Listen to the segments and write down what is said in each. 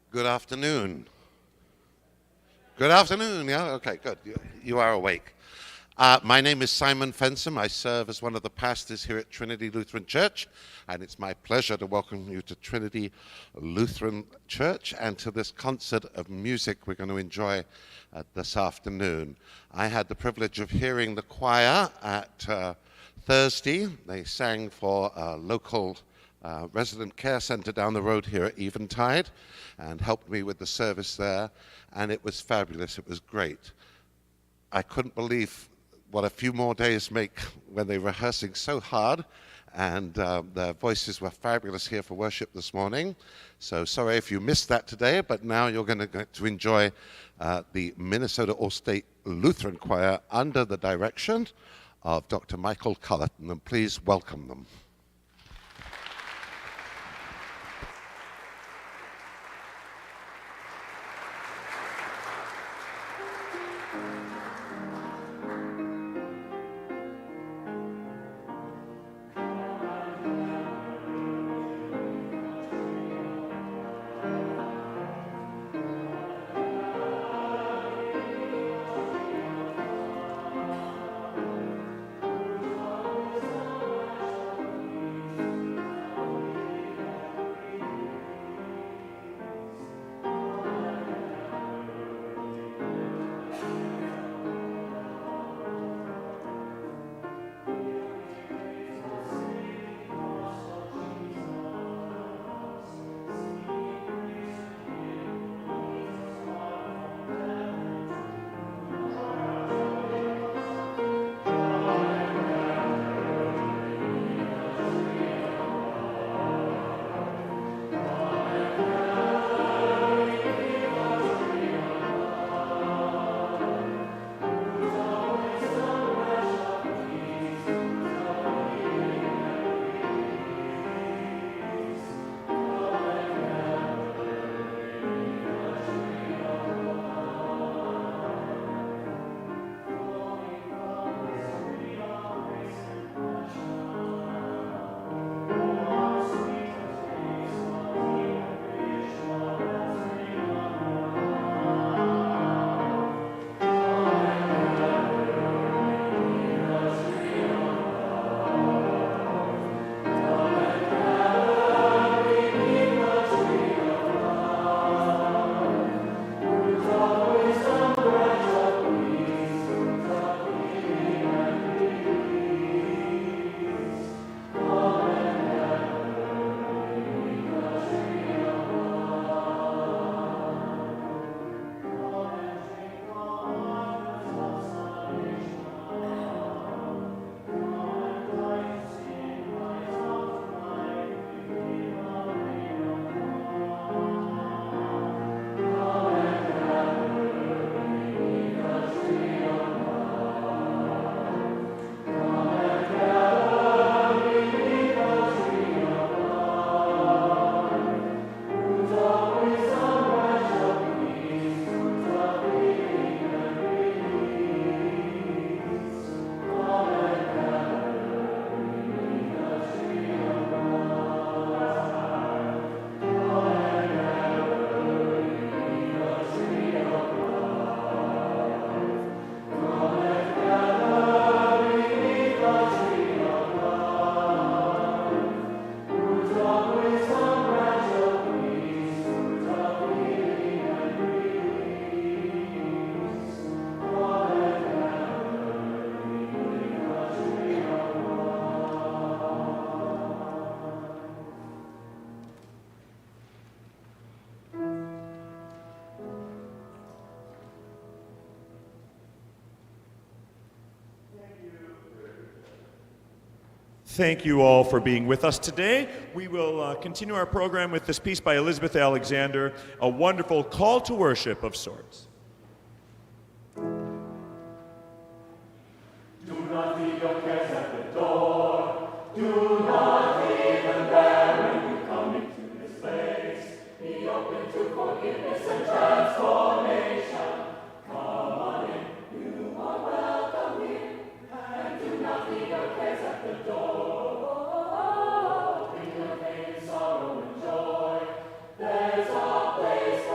Good afternoon. Good afternoon, yeah? Okay, good. You are awake. My name is Simon Fensom. I serve as one of the pastors here at Trinity Lutheran Church, and it's my pleasure to welcome you to Trinity Lutheran Church and to this concert of music we're going to enjoy this afternoon. I had the privilege of hearing the choir at Thursday. They sang for a local resident care center down the road here at Eventide and helped me with the service there, and it was fabulous. It was great. I couldn't believe what a few more days make when they're rehearsing so hard, and their voices were fabulous here for worship this morning. So sorry if you missed that today, but now you're going to get to enjoy the Minnesota All-State Lutheran Choir under the direction of Dr. Michael Cullerton, and please welcome them. Thank you all for being with us today. We will continue our program with this piece by Elizabeth Alexander, a wonderful call to worship of sorts. Do not leave your cares at the door. Do not even there when you come into this place. Be open to forgiveness and transformation. Come on in, you are welcome here. And do not leave your cares at the door. Bring your pain, sorrow, and joy. There's a place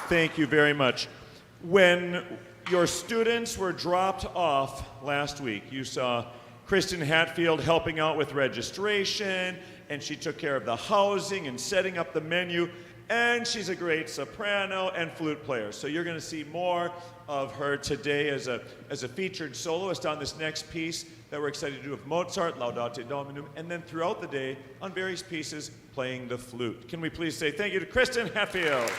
Thank you very much. When your students were dropped off last week, you saw Kristen Hatfield helping out with registration, and she took care of the housing and setting up the menu, and she's a great soprano and flute player. So you're going to see more of her today as a featured soloist on this next piece that we're excited to do with Mozart, Laudate Dominum, and then throughout the day on various pieces playing the flute. Can we please say thank you to Kristen Hatfield?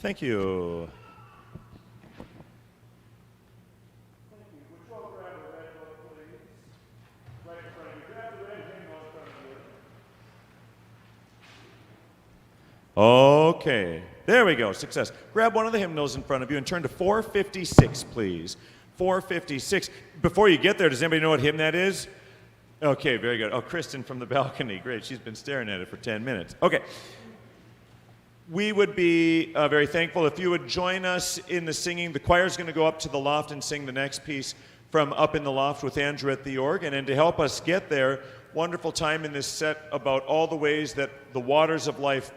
Thank you. Okay, there we go, success. Grab one of the hymnals in front of you and turn to 456, please. 456. Before you get there, does anybody know what hymn that is? Okay, very good. Oh, Kristen from the balcony, great. She's been staring at it for 10 minutes. Okay. We would be very thankful if you would join us in the singing. The choir's going to go up to the loft and sing the next piece from Up in the Loft with Andrew at the organ. And to help us get there, wonderful time in this set about all the ways that the waters of life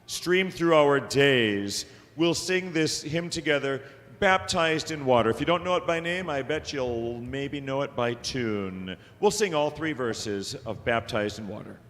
stream through our days. We'll sing this hymn together, Baptized in Water. If you don't know it by name, I bet you'll maybe know it by tune. We'll sing all 3 verses of Baptized in Water.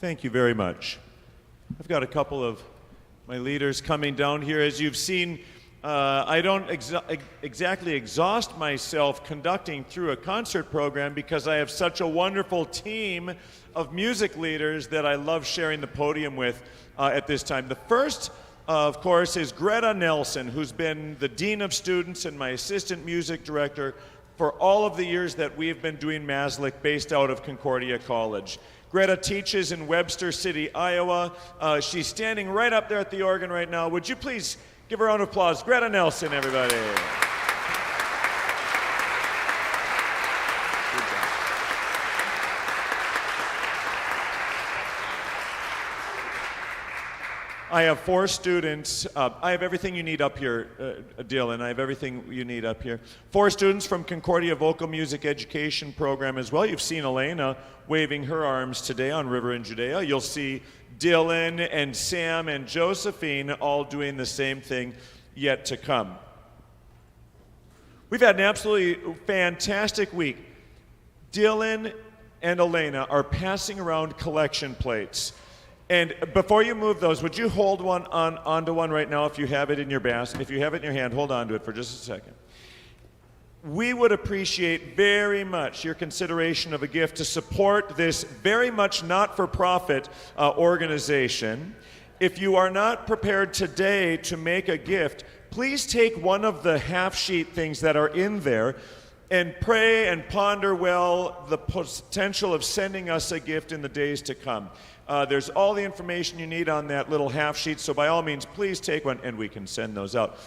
Thank you very much. I've got a couple of my leaders coming down here. As you've seen, I don't exactly exhaust myself conducting through a concert program because I have such a wonderful team of music leaders that I love sharing the podium with at this time. The first, of course, is Greta Nelson, who's been the Dean of Students and my Assistant Music Director for all of the years that we've been doing Maslick based out of Concordia College. Greta teaches in Webster City, Iowa. She's standing right up there at the organ right now. Would you please give her a round of applause? Greta Nelson, everybody. I have 4 students. I have everything you need up here, Dylan. I have everything you need up here. 4 students from Concordia Vocal Music Education Program as well. You've seen Elena waving her arms today on River in Judea. You'll see Dylan and Sam and Josephine all doing the same thing yet to come. We've had an absolutely fantastic week. Dylan and Elena are passing around collection plates. And before you move those, would you hold one onto one right now if you have it in your basket? If you have it in your hand, hold on to it for just a second. We would appreciate very much your consideration of a gift to support this very much not-for-profit organization. If you are not prepared today to make a gift, please take one of the half-sheet things that are in there and pray and ponder well the potential of sending us a gift in the days to come. There's all the information you need on that little half sheet, so by all means, please take one, and we can send those out.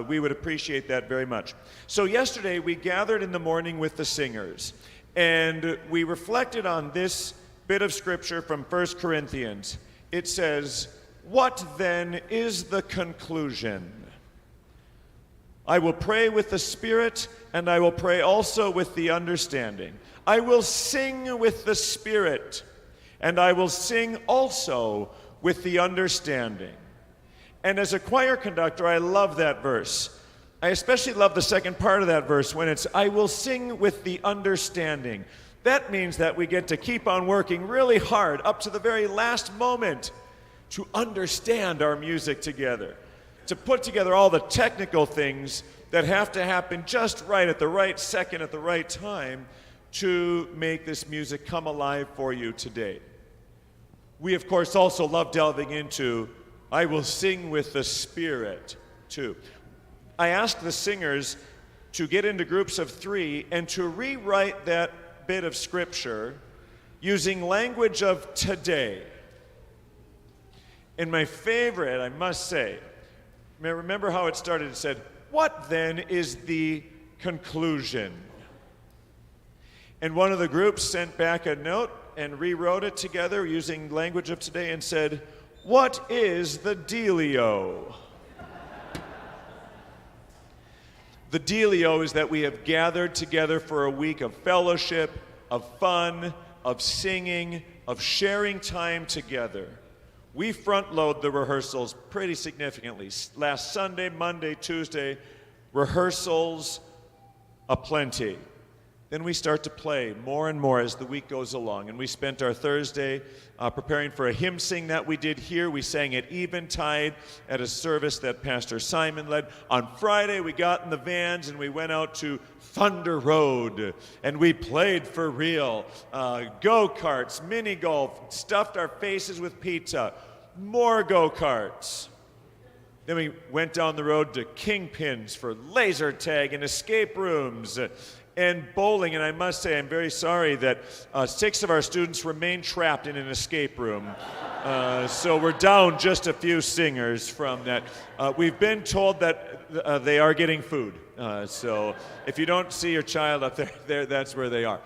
We would appreciate that very much. So yesterday, we gathered in the morning with the singers, and we reflected on this bit of scripture from 1 Corinthians. It says, "What then is the conclusion? I will pray with the Spirit, and I will pray also with the understanding. I will sing with the Spirit, and I will sing also with the understanding." And as a choir conductor, I love that verse. I especially love the second part of that verse when it's, "I will sing with the understanding." That means that we get to keep on working really hard up to the very last moment to understand our music together, to put together all the technical things that have to happen just right at the right second, at the right time, to make this music come alive for you today. We, of course, also love delving into, "I will sing with the Spirit," too. I asked the singers to get into groups of 3 and to rewrite that bit of scripture using language of today. And my favorite, I must say, remember how it started? It said, "What then is the conclusion?" And one of the groups sent back a note and rewrote it together using language of today and said, "What is the dealio?" The dealio is that we have gathered together for a week of fellowship, of fun, of singing, of sharing time together. We front load the rehearsals pretty significantly. Last Sunday, Monday, Tuesday, rehearsals aplenty. Then we start to play more and more as the week goes along. And we spent our Thursday preparing for a hymn sing that we did here. We sang at Eventide at a service that Pastor Simon led. On Friday, we got in the vans and we went out to Thunder Road. And we played for real. Go-karts, mini golf, stuffed our faces with pizza. More go-karts. Then we went down the road to Kingpins for laser tag and escape rooms. And bowling, and I must say I'm very sorry that 6 of our students remain trapped in an escape room. So we're down just a few singers from that. We've been told that they are getting food. So if you don't see your child up there, that's where they are.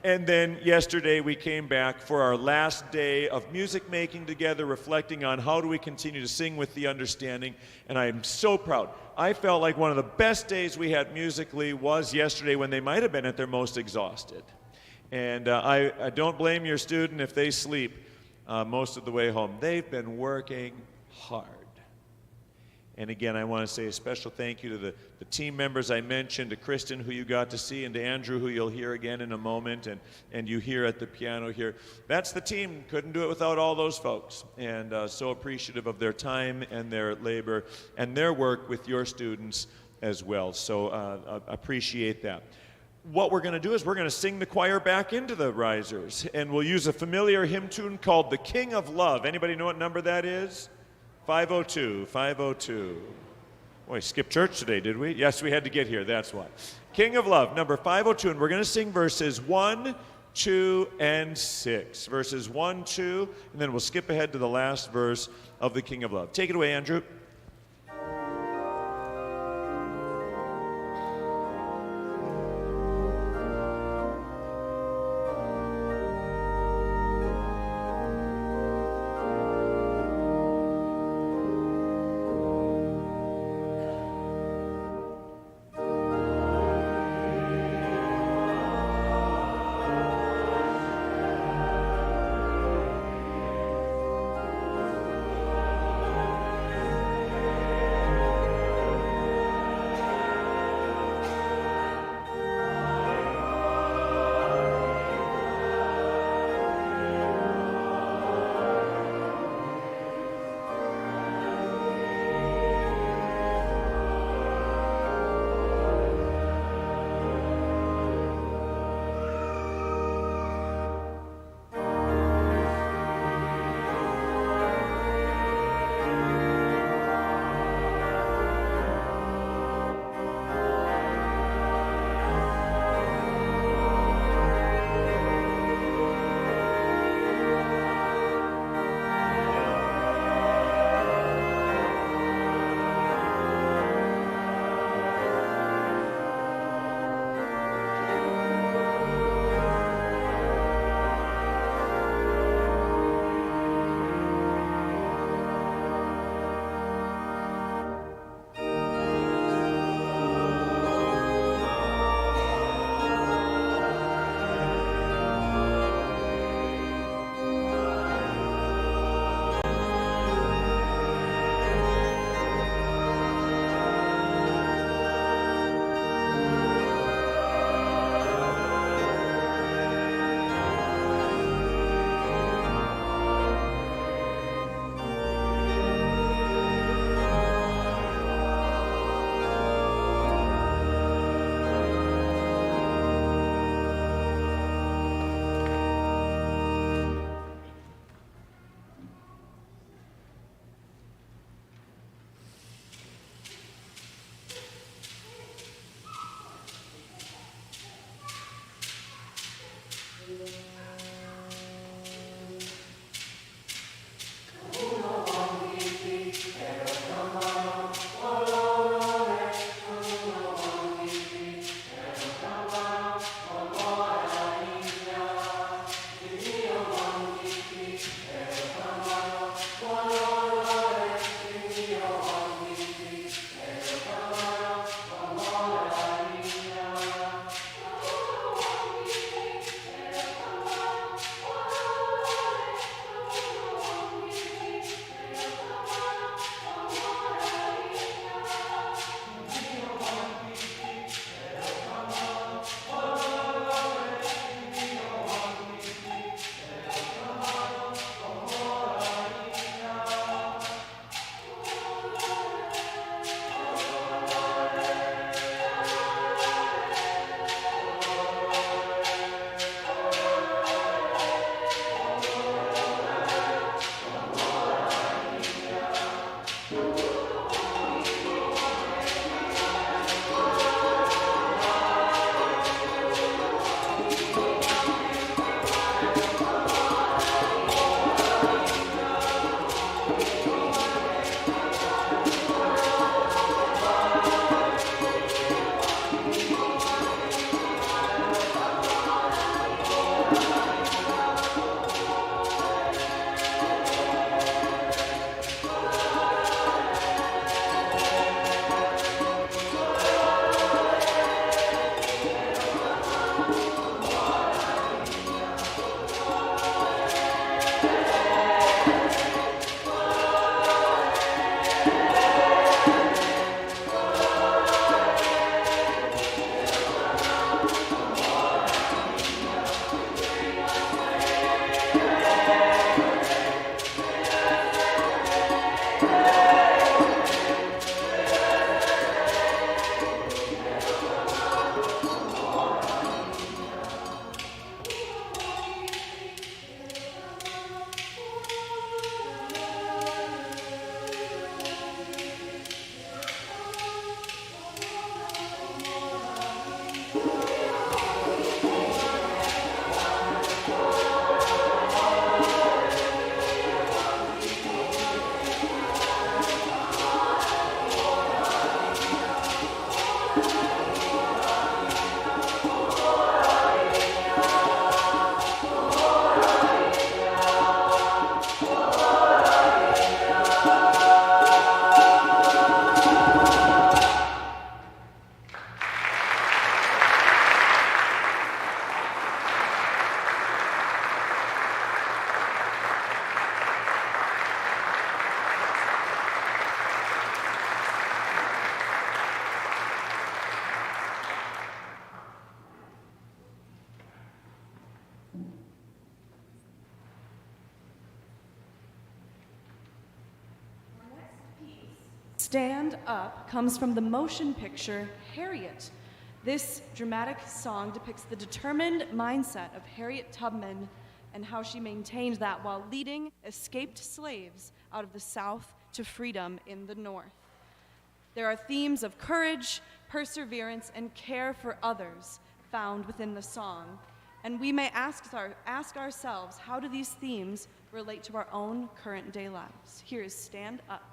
And then yesterday we came back for our last day of music making together, reflecting on how do we continue to sing with the understanding, and I am so proud. I felt like one of the best days we had musically was yesterday when they might have been at their most exhausted. And I don't blame your student if they sleep most of the way home. They've been working hard. And again, I want to say a special thank you to the team members I mentioned, to Kristen, who you got to see, and to Andrew, who you'll hear again in a moment, and you hear at the piano here. That's the team. Couldn't do it without all those folks. And so appreciative of their time and their labor and their work with your students as well. So appreciate that. What we're going to do is we're going to sing the choir back into the risers, and we'll use a familiar hymn tune called The King of Love. Anybody know what number that is? 502, 502. Boy, skipped church today, did we? Yes, we had to get here, that's why. King of Love, number 502, and we're going to sing verses 1, 2, and 6. Verses 1, 2, and then we'll skip ahead to the last verse of the King of Love. Take it away, Andrew. Stand Up comes from the motion picture Harriet. This dramatic song depicts the determined mindset of Harriet Tubman and how she maintained that while leading escaped slaves out of the South to freedom in the North. There are themes of courage, perseverance, and care for others found within the song, and we may ask ourselves, how do these themes relate to our own current day lives? Here is Stand Up.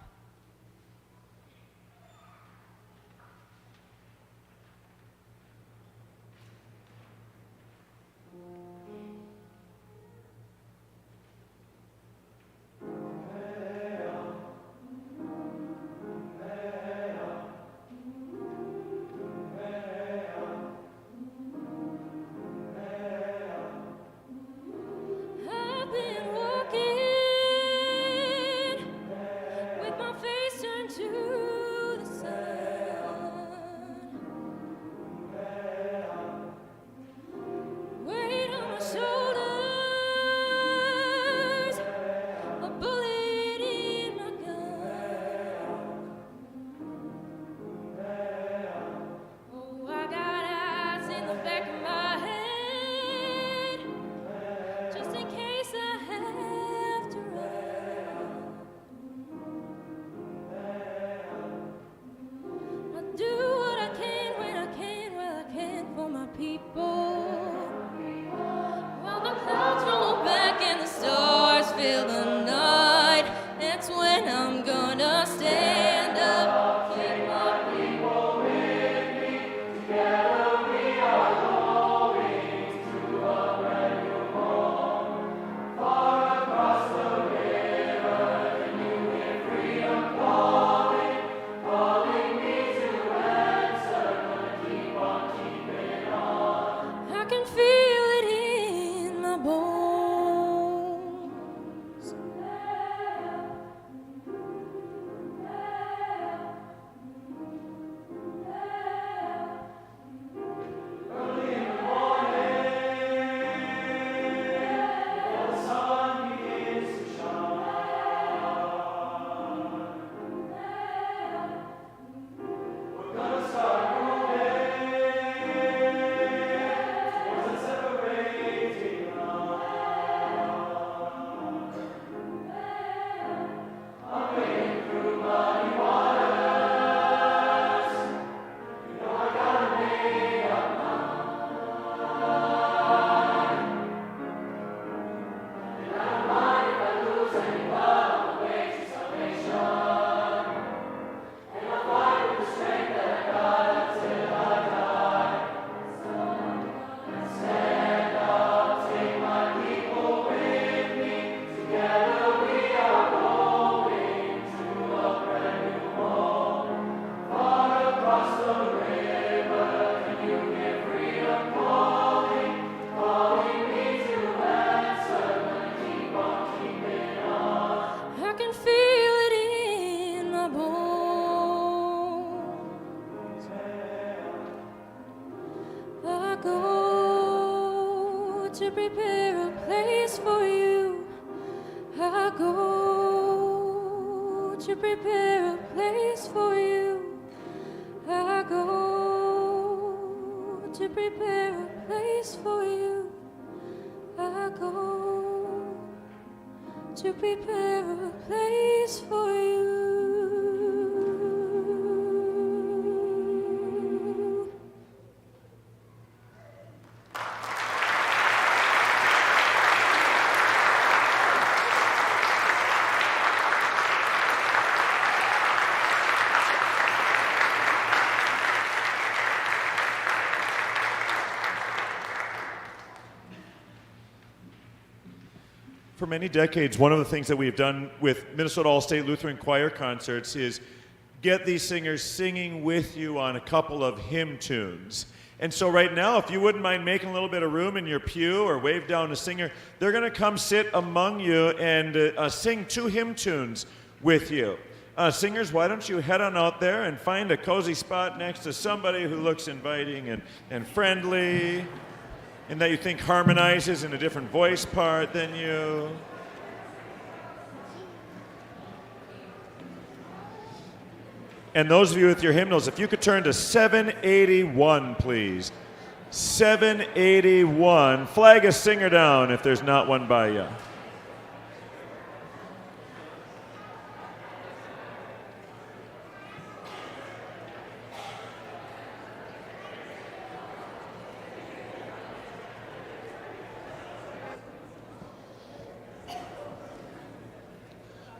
For many decades, one of the things that we've done with Minnesota All-State Lutheran Choir concerts is get these singers singing with you on a couple of hymn tunes. And so right now, if you wouldn't mind making a little bit of room in your pew or wave down a singer, they're going to come sit among you and sing 2 hymn tunes with you. Singers, why don't you head on out there and find a cozy spot next to somebody who looks inviting and friendly, and that you think harmonizes in a different voice part than you. And those of you with your hymnals, if you could turn to 781, please. 781. Flag a singer down if there's not one by you.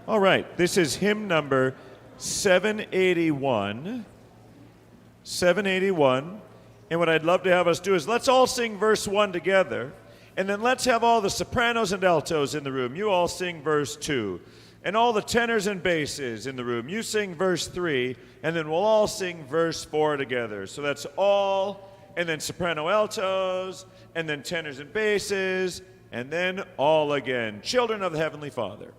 All right, this is hymn number 781. 781. And what I'd love to have us do is let's all sing verse 1 together, and then let's have all the sopranos and altos in the room. You all sing verse 2. And all the tenors and basses in the room, you sing verse 3, and then we'll all sing verse 4 together. So that's all, and then soprano altos, and then tenors and basses, and then all again. Children of the Heavenly Father.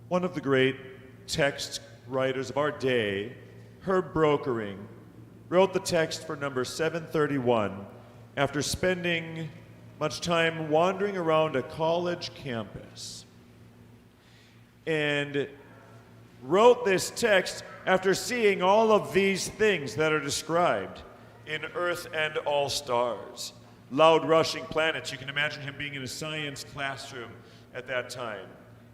One of the great text writers of our day, Herb Brokering, wrote the text for number 731 after spending much time wandering around a college campus, and wrote this text after seeing all of these things that are described in Earth and All Stars. Loud rushing planets. You can imagine him being in a science classroom at that time.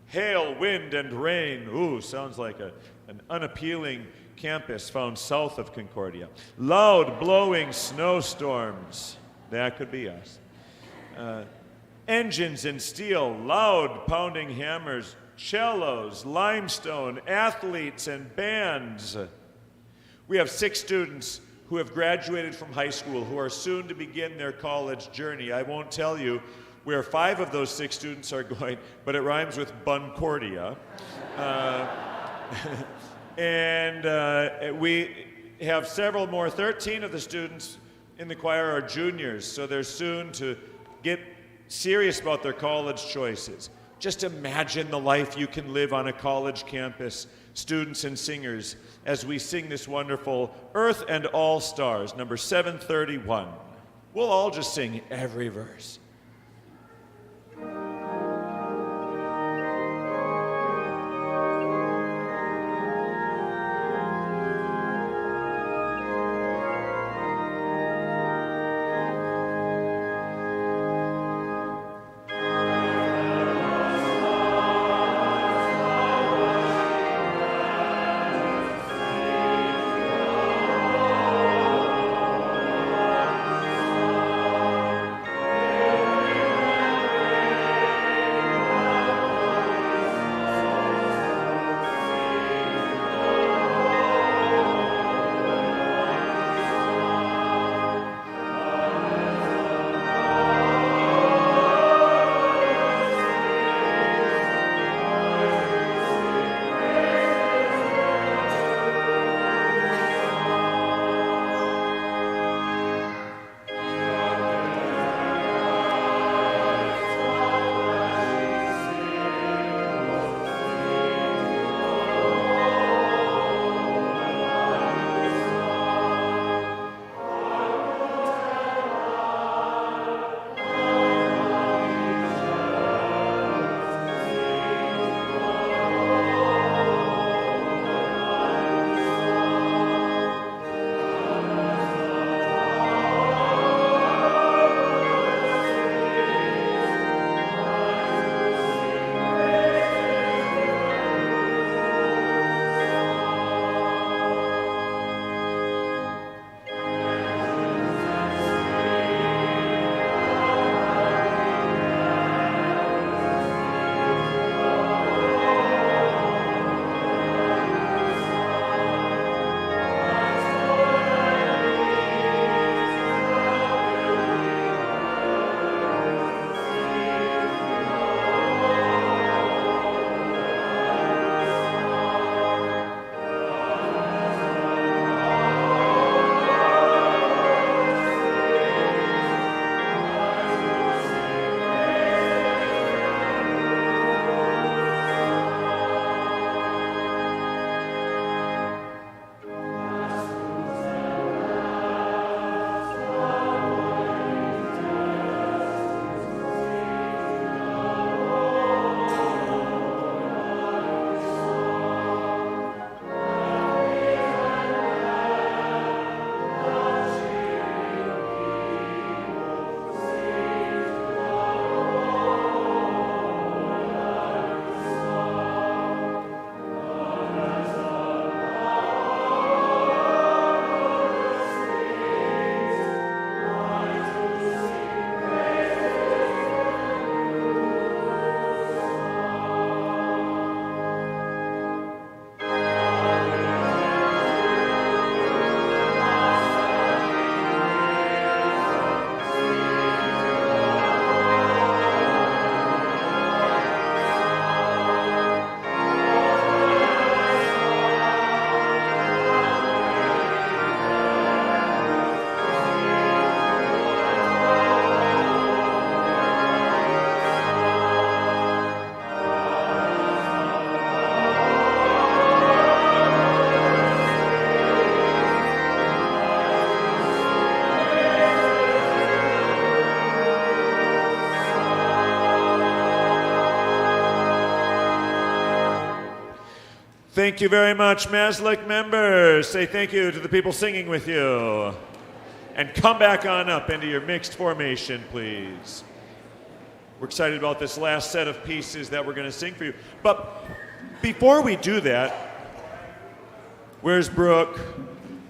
Hail, wind, and rain. Ooh, sounds like an unappealing campus found south of Concordia. Loud blowing snowstorms. That could be us. Engines and steel, loud pounding hammers, cellos, limestone, athletes, and bands. We have 6 students who have graduated from high school who are soon to begin their college journey. I won't tell you where 5 of those 6 students are going, but it rhymes with Buncordia. And we have several more. 13 of the students in the choir are juniors, so they're soon to get serious about their college choices. Just imagine the life you can live on a college campus, students and singers, as we sing this wonderful Earth and All Stars, number 731. We'll all just sing every verse. Amen. Thank you very much, Maslick members. Say thank you to the people singing with you. And come back on up into your mixed formation, please. We're excited about this last set of pieces that we're going to sing for you. But before we do that, where's Brooke?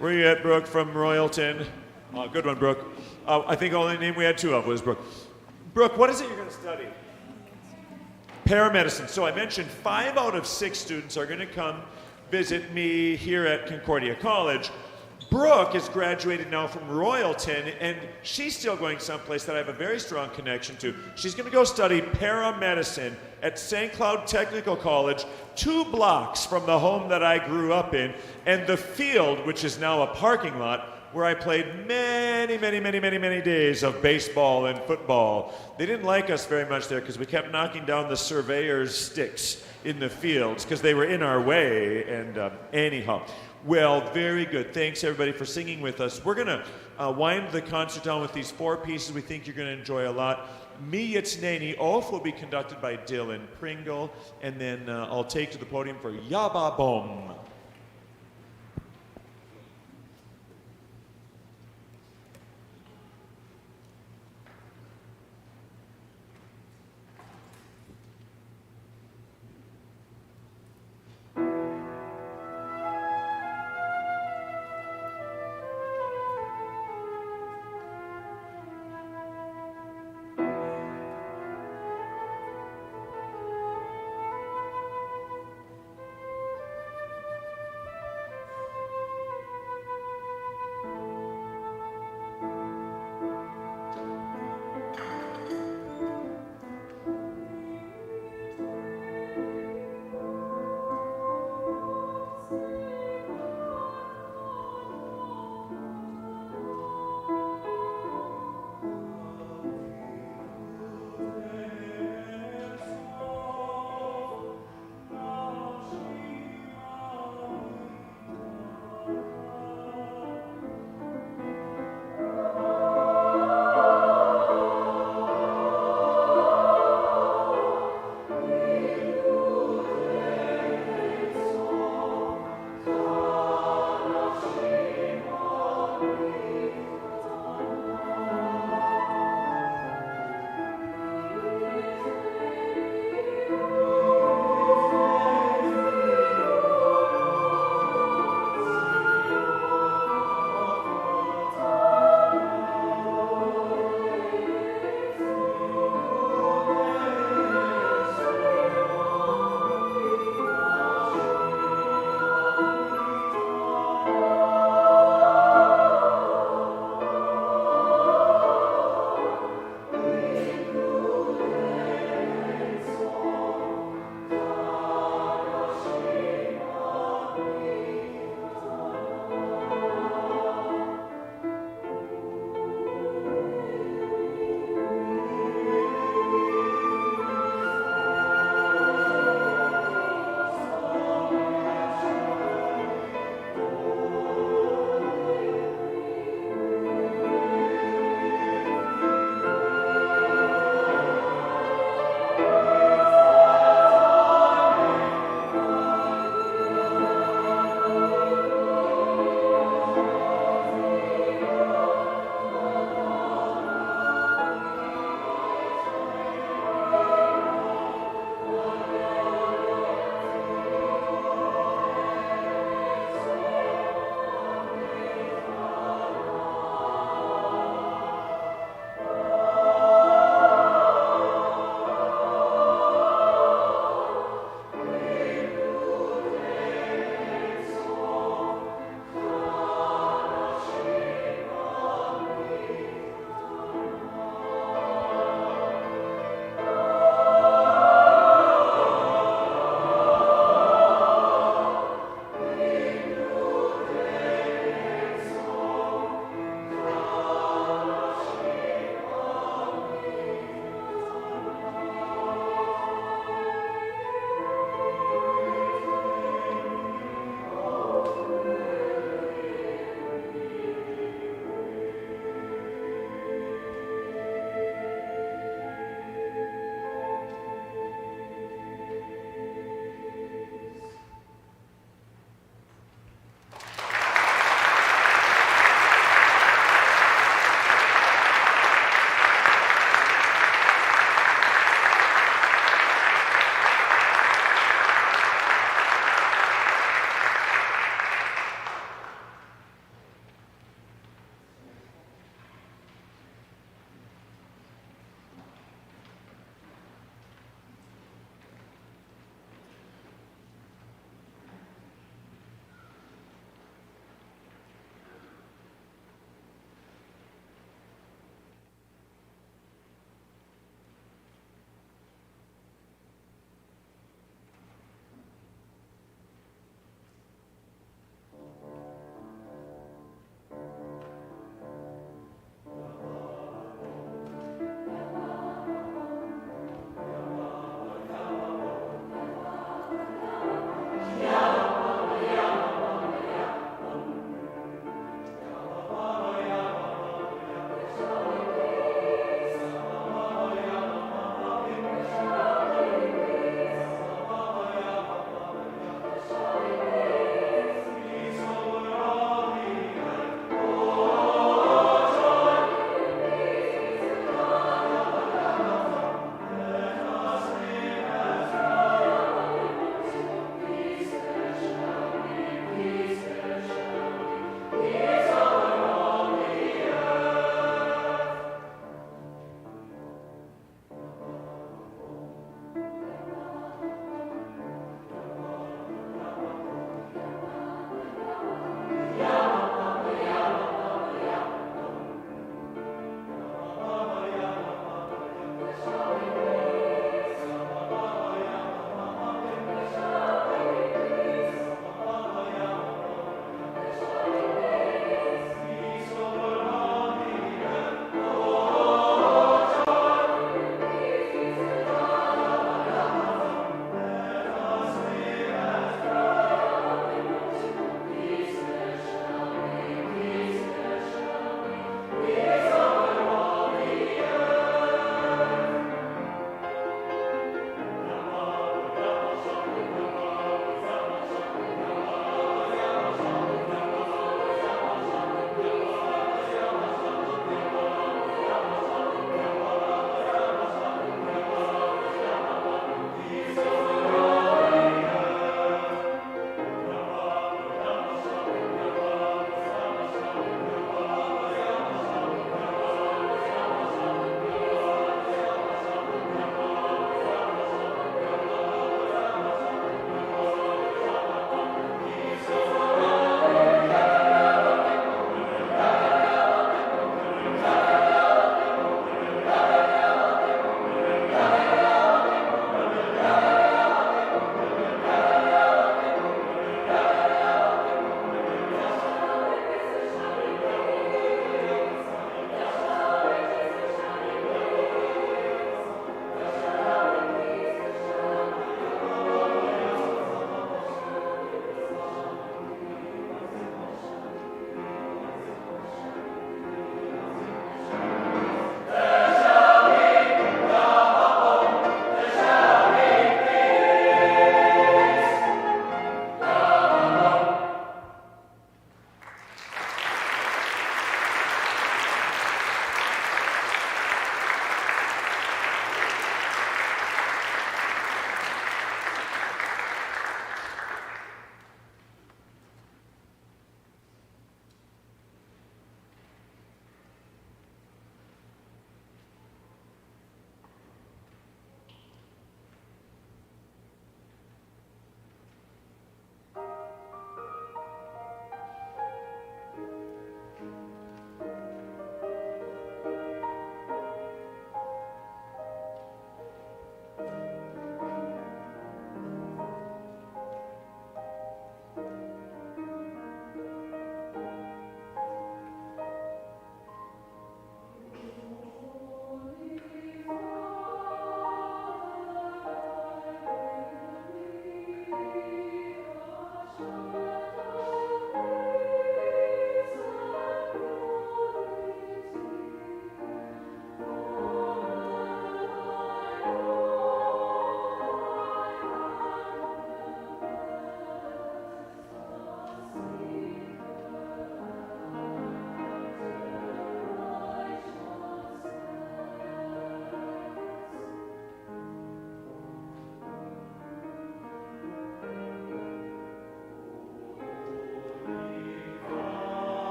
Where are you at, Brooke, from Royalton? Oh, good one, Brooke. I think the only name we had two of was Brooke. Brooke, what is it you're going to study? Paramedicine. So I mentioned 5 out of 6 students are going to come visit me here at Concordia College. Brooke is graduated now from Royalton, and she's still going someplace that I have a very strong connection to. She's going to go study paramedicine at St. Cloud Technical College, 2 blocks from the home that I grew up in, and the field, which is now a parking lot, where I played many days of baseball and football. They didn't like us very much there because we kept knocking down the surveyor's sticks in the fields because they were in our way. And anyhow, well, very good. Thanks, everybody, for singing with us. We're going to wind the concert down with these 4 pieces we think you're going to enjoy a lot. Mi Yitzneni Oaf will be conducted by Dylan Pringle, and then I'll take to the podium for Yaba Bom.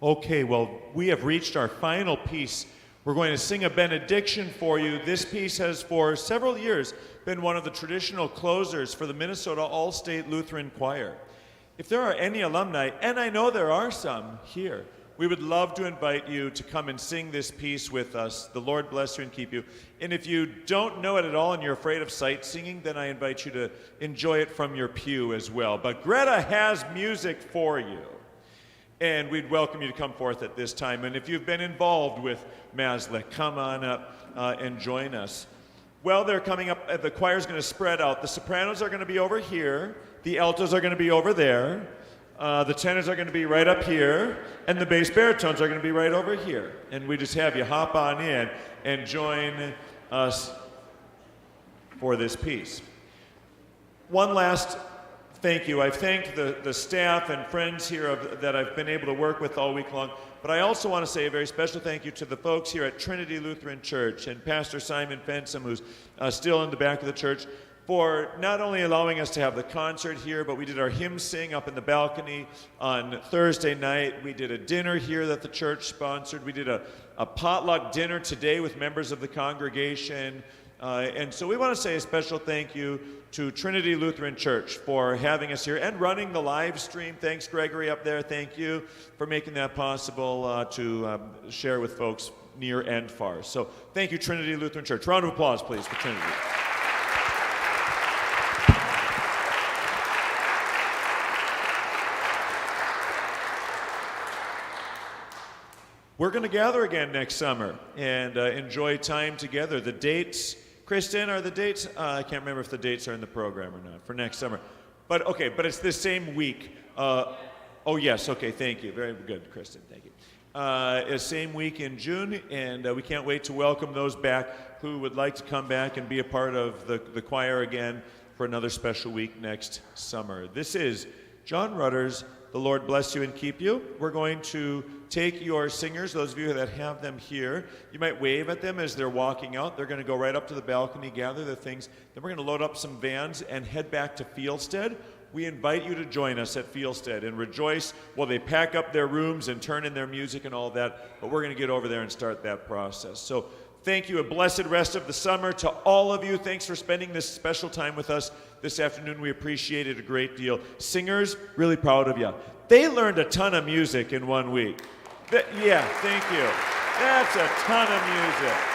Okay, well, we have reached our final piece. We're going to sing a benediction for you. This piece has for several years been one of the traditional closers for the Minnesota All-State Lutheran Choir. If there are any alumni, and I know there are some here, we would love to invite you to come and sing this piece with us. The Lord bless you and keep you. And if you don't know it at all and you're afraid of sight singing, then I invite you to enjoy it from your pew as well. But Greta has music for you. And we'd welcome you to come forth at this time. And if you've been involved with Maslick, come on up and join us. Well, they're coming up. The choir's going to spread out. The sopranos are going to be over here. The altos are going to be over there. The tenors are going to be right up here, and the bass baritones are going to be right over here. And we just have you hop on in and join us for this piece. One last thank you. I've thanked the staff and friends here that I've been able to work with all week long, but I also want to say a very special thank you to the folks here at Trinity Lutheran Church and Pastor Simon Fensom, who's still in the back of the church, for not only allowing us to have the concert here, but we did our hymn sing up in the balcony on Thursday night. We did a dinner here that the church sponsored. We did a potluck dinner today with members of the congregation. And so we want to say a special thank you to Trinity Lutheran Church for having us here and running the live stream. Thanks, Gregory, up there. Thank you for making that possible to share with folks near and far. So thank you, Trinity Lutheran Church. Round of applause, please, for Trinity. We're going to gather again next summer and enjoy time together. The dates, Kristen, are the dates? I can't remember if the dates are in the program or not for next summer. But okay, but it's the same week. Oh yes, okay, thank you. Very good, Kristen, thank you. Same week in June, and we can't wait to welcome those back who would like to come back and be a part of the choir again for another special week next summer. This is John Rutter's The Lord Bless You and Keep You. We're going to take your singers, those of you that have them here. You might wave at them as they're walking out. They're going to go right up to the balcony, gather the things. Then we're going to load up some vans and head back to Fieldstead. We invite you to join us at Fieldstead and rejoice while they pack up their rooms and turn in their music and all that. But we're going to get over there and start that process. So thank you. A blessed rest of the summer to all of you. Thanks for spending this special time with us this afternoon. We appreciate it a great deal. Singers, really proud of you. They learned a ton of music in 1 week. Yeah, thank you. That's a ton of music.